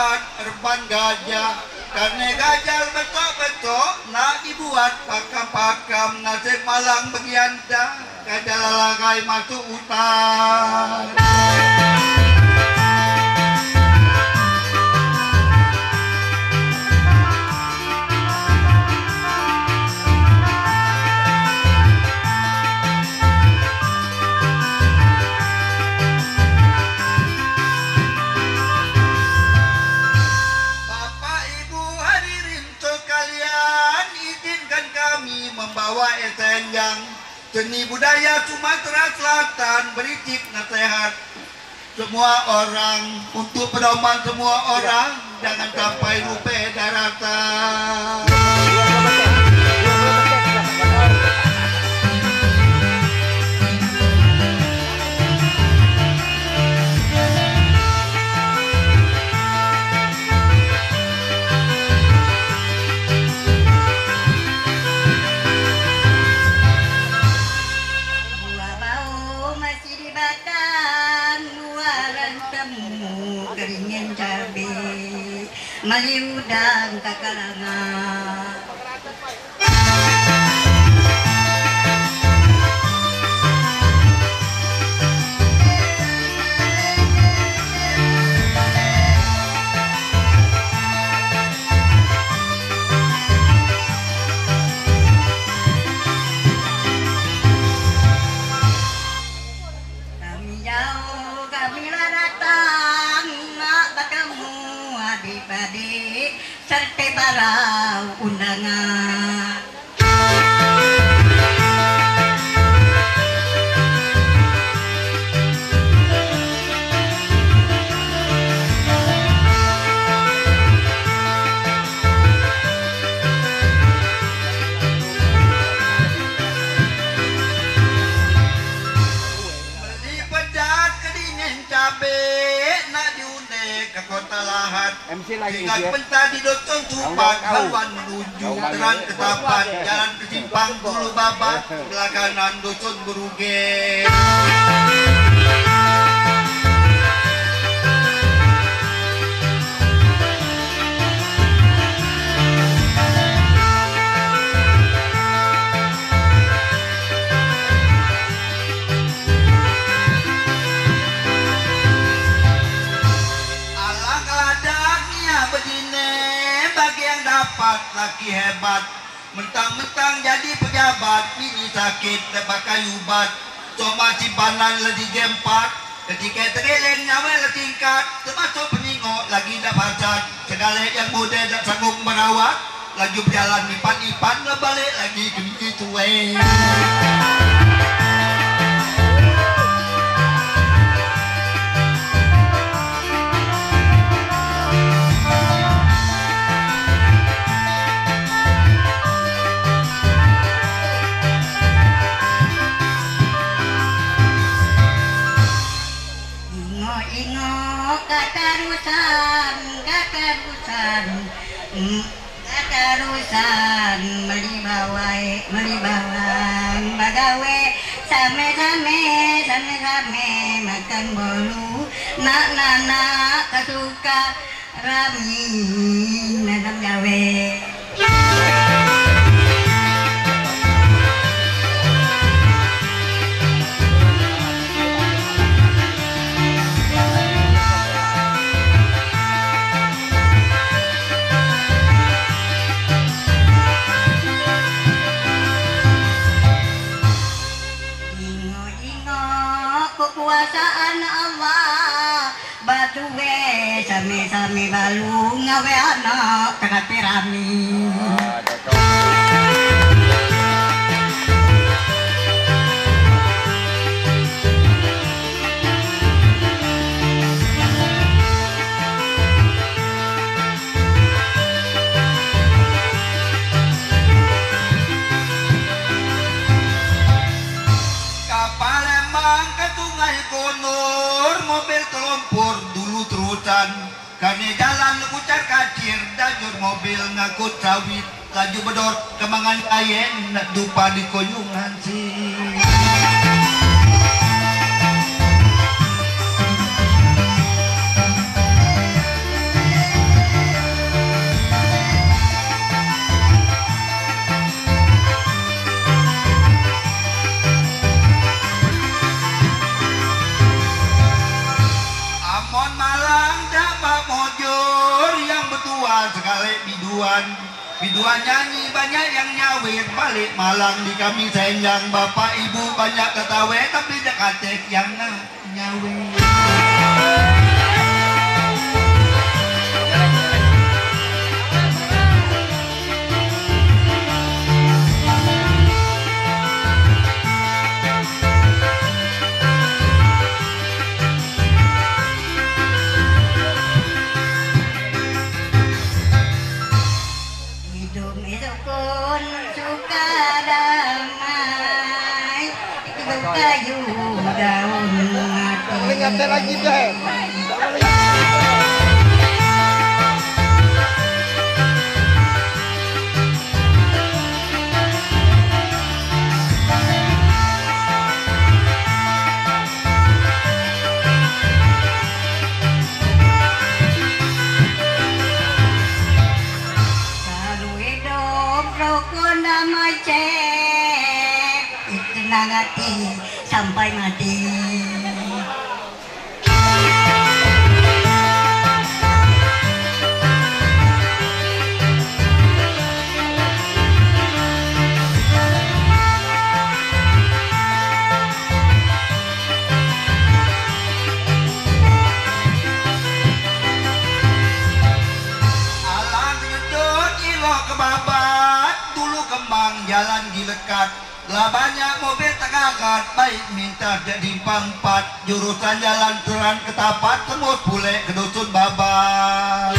buat erban gajah. Karena gajah betok-betok nak dibuat pakam-pakam nasib malang begianda. Gajah lalagai masuk hutan. Membawa esenjang seni budaya Sumatera Selatan bericik nasihat semua orang untuk pedoman semua orang jangan sampai lupa daratan. Maliudang kakarangan kami jauh kami datang nak bertemu adik-adik serta para undangan. Beli pedas kedingin cabai nak diundek ke kota Lahat. Tinggal pentas di Dotong Tuban, kawan menuju terang ke Tapan, jalan ke Simpang Bulu Babat, sebelah kanan Dusun Beruge. Laki hebat mentang-mentang jadi pejabat bini sakit terpakai ubat cuma simpanan lagi gempat ketika tergeleng nyawa letingkat termasuk peningok lagi dah pacat segala yang muda tak sanggup merawat lagi berjalan ipan-ipan ngebalik lagi gini tuwe. Katarusan melibawang bagawe same-same makan bolu nak kasuka rami nanam gawe. Kekuasaan Allah batuwe sami-sami balu ngawe anak tengah tirami. Mobil telompor dulu terusan karena jalan lepucar kacir dajur mobil ngakut sawit laju bedor kemangan kayen nak dupa di koyungan sih. sekali biduan. Biduan nyanyi banyak yang nyawir, balik Malang di kami senjang. Bapak ibu banyak ketawa tapi dekatek yang nyawir. Kayu daun mati. Ingat lagi deh. Kalau hidup rukun damai cek, itu nangati sampai mati. Alang nyedot ilo kebabat, dulu kembang jalan gilekat. Lah banyak mobil tagakat, baik minta jadi pangpat. Jurusan jalan Turan Ketapat, semut bule ke dusun babat.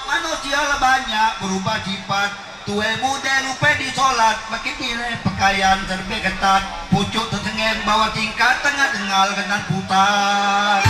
Manusia lah banyak berubah sifat. Tue muda lupa disolat, makin nilai pakaian serba ketat. Pucuk tersengeng bawa tingkat tengah dengal kenan putar.